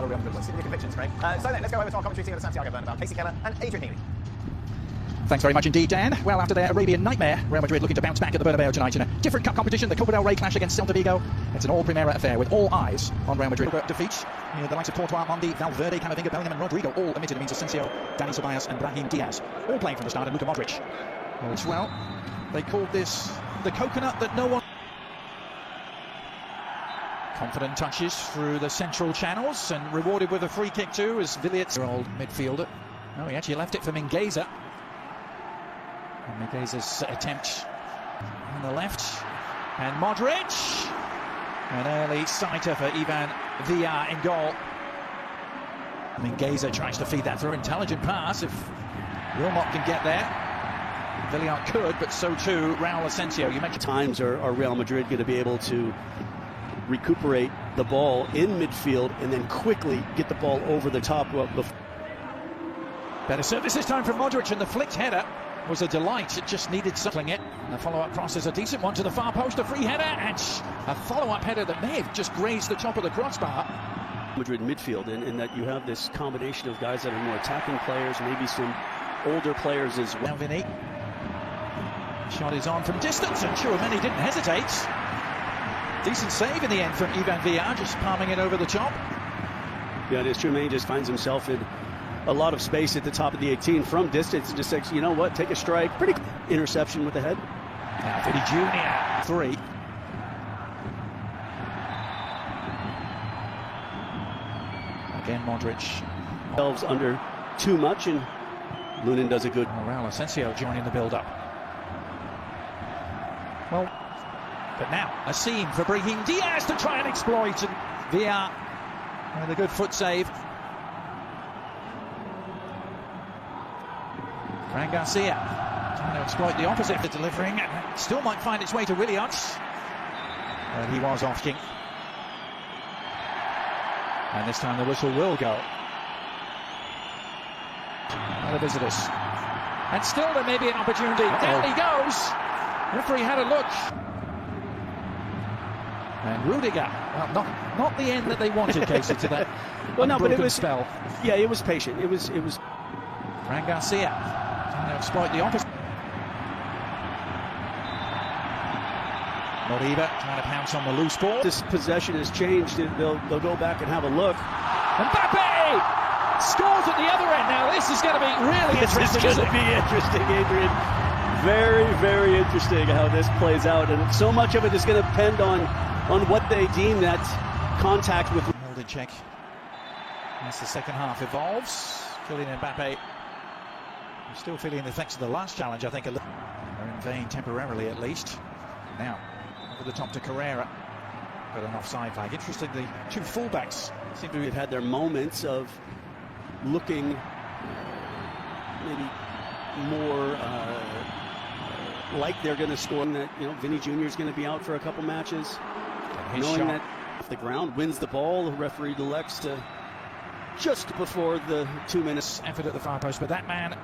Real Madrid. See the convictions, Craig. So then, let's go over to our commentary team at the Santiago Bernabeu. Casey Keller and Adrian Healy. Thanks very much indeed, Dan. Well, after their Arabian nightmare, Real Madrid looking to bounce back at the Bernabeu tonight in a different cup competition, the Copa del Rey clash against Celta Vigo. It's an all-Primera affair with all eyes on Real Madrid. Defeats the likes of Courtois, Mendy, Valverde, Camavinga, Bellingham and Rodrigo all omitted. It means Asensio, Dani Ceballos and Brahim Diaz all playing from the start, and Luka Modric. Well, they called this the coconut that no one... Confident touches through the central channels and rewarded with a free kick too as Villiers-old midfielder. Oh, he actually left it for Mingueza. And Mingueza's attempt on the left. And Modric. An early sighter for Ivan Villar in goal. Mingueza tries to feed that through. Intelligent pass if Wilmot can get there. Villar could, but so too Raul Asensio. You mentioned times are Real Madrid going to be able to recuperate the ball in midfield and then quickly get the ball over the top. Better service this time from Modric, and the flicked header was a delight. It just needed something. And the follow-up cross is a decent one to the far post, a free header, and a follow-up header that may have just grazed the top of the crossbar. Madrid midfield, and that you have this combination of guys that are more attacking players, maybe some older players as well. Now Vinny. Shot is on from distance, and Tchouaméni didn't hesitate. Decent save in the end from Ivan Villar, just palming it over the top. Yeah, Tchouaméni just finds himself in a lot of space at the top of the 18 from distance, and just says, you know what, take a strike. Pretty interception with the head. Now Vinny Jr. 3. Again Modric. Elves under too much, and Lunin does a good. Raul Asensio joining the build-up. Well, but now a seam for Brahim Diaz to try and exploit, and Villar with a good foot save. Fran Garcia trying to exploit the opposite for delivering, and still might find its way to Williams. And he was off king. And this time the whistle will go. And the visitors. And still there may be an opportunity. Down he goes. Referee had a look. And Rudiger, well, not the end that they wanted, Casey, to that well, no, but it was spell. Yeah, it was patient. It was. Fran Garcia trying to exploit the opposite. Moriba trying to pounce on the loose ball. This possession has changed. They'll go back and have a look. Mbappe scores at the other end. Now this is going to be really interesting. It's going to be interesting, Adrian. Very, very interesting how this plays out, and so much of it is going to depend on what they deem that contact with. Held in check as the second half evolves. Kylian Mbappe still feeling the effects of the last challenge, I think, a little. They're in vain temporarily, at least. Now over the top to Carrera, but an offside flag. Interesting, the two fullbacks seem to have had their moments of looking maybe more like they're going to score. That, you know, Vinny Jr. is going to be out for a couple matches. Knowing that off the ground wins the ball, the referee elects to just before the 2 minutes effort at the far post. But that man,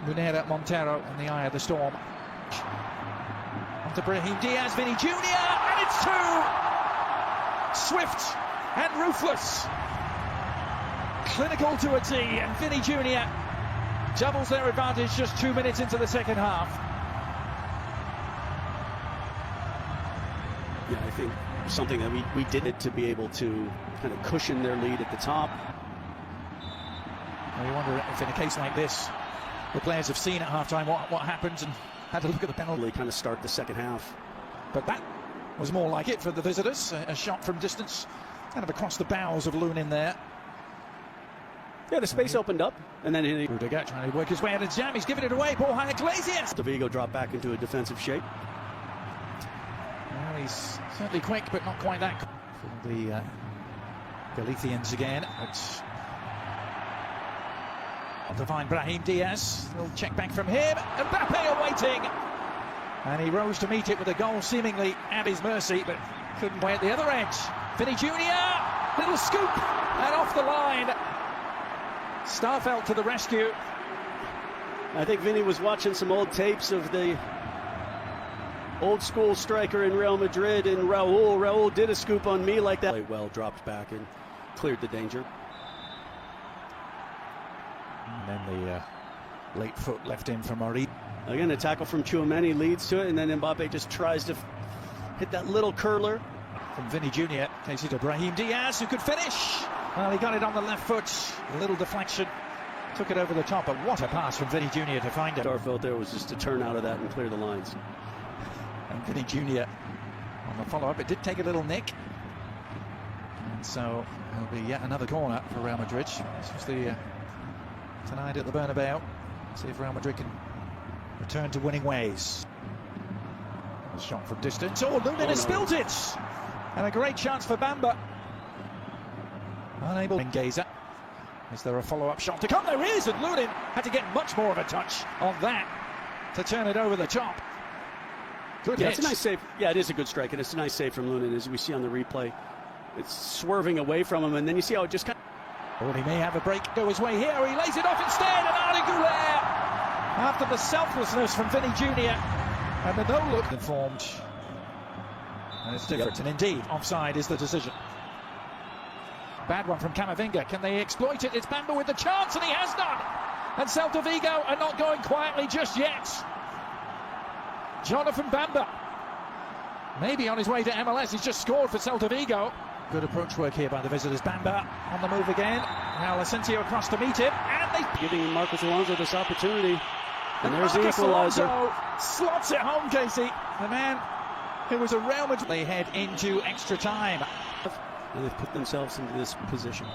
Munera Montero, in the eye of the storm. Onto Brahim Diaz, Vinny Jr. and it's two. Swift and ruthless. Clinical to a T, and Vinny Jr. doubles their advantage just 2 minutes into the second half. Yeah, I think something that we did it to be able to kind of cushion their lead at the top. Well, you wonder if in a case like this, the players have seen at half-time what happens and had a look at the penalty. Kind of start the second half. But that was more like it for the visitors. A shot from distance, kind of across the bows of Lunin there. Yeah, the space opened up, and then Rudiger trying to work his way out of jam. He's giving it away. Ball high Iglesias. The Vigo dropped back into a defensive shape. Well, he's certainly quick, but not quite that quick. For the Galicians again. It's to find Brahim Diaz. A little check back from him. Mbappe awaiting. And he rose to meet it with a goal seemingly at his mercy, but couldn't play at the other end. Vinny Jr. Little scoop and off the line. Starfelt to the rescue. I think Vinny was watching some old tapes of the old school striker in Real Madrid, and Raul did a scoop on me like that. Well, dropped back, and cleared the danger. And then the late foot left in from Madrid. Again, a tackle from Tchouameni leads to it, and then Mbappe just tries to hit that little curler. From Vinny Jr. Takes it to Brahim Diaz, who could finish. Well, he got it on the left foot. A little deflection. Took it over the top, but what a pass from Vinny Jr. to find it. Starfelt there was just to turn out of that and clear the lines. And Vinny Jr. on the follow-up. It did take a little nick. And so it'll be yet another corner for Real Madrid. This was the tonight at the Bernabeu. See if Real Madrid can return to winning ways. A shot from distance. Oh, Lunin has spilt it! And a great chance for Bamba. Unable to engage it. Is there a follow-up shot to come? There is, and Lunin had to get much more of a touch on that to turn it over the top. Good hit. It's a nice save. Yeah, it is a good strike, and it's a nice save from Lunin, as we see on the replay. It's swerving away from him, and then you see how it just kind of... Oh, he may have a break go his way here. He lays it off instead, and Arda Güler, after the selflessness from Vinny Jr. and the no-look informed. And it's different, and indeed, offside is the decision. Bad one from Camavinga. Can they exploit it? It's Bamba with the chance, and he has done. And Celta Vigo are not going quietly just yet. Jonathan Bamba, maybe on his way to MLS. He's just scored for Celta Vigo. Good approach work here by the visitors. Bamba on the move again. Now Asensio across to meet him, and they giving Marcos Alonso this opportunity. And there's Marcos the equalizer. Alonso slots it home, Casey. The man who was a Real Madrid. They head into extra time. And they've put themselves into this position.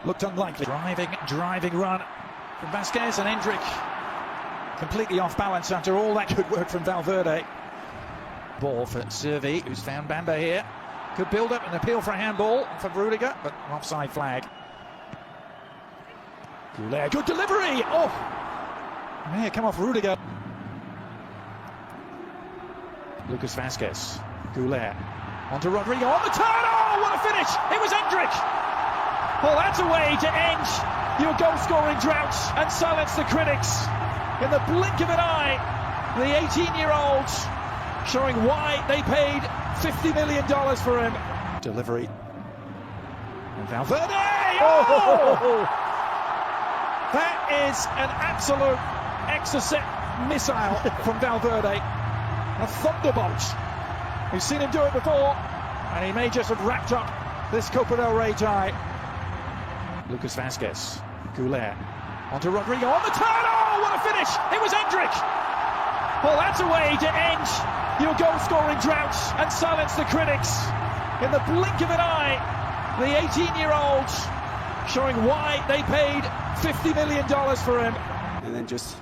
Looked unlikely. Driving run from Vasquez, and Endrick completely off balance after all that good work from Valverde. Ball for Servi, who's found Bamba here. Good build up and appeal for a handball from Rudiger, but offside flag. Güler, good delivery! Oh! May have come off Rudiger. Lucas Vasquez. Güler. Onto Rodrigo on the turn. Oh, what a finish! It was Endrick! Well, that's a way to end your goal-scoring drought and silence the critics. In the blink of an eye, the 18-year-old showing why they paid $50 million for him. Delivery. And Valverde! Oh! That is an absolute exocet missile from Valverde. A thunderbolt. We've seen him do it before, and he may just have racked up this Copa del Rey tie. Lucas Vasquez. Güler. Onto Rodrigo on the turn. Oh, what a finish! It was Endrick! Well, that's a way to end your goal-scoring drought and silence the critics. In the blink of an eye, the 18-year-old showing why they paid $50 million for him. And then just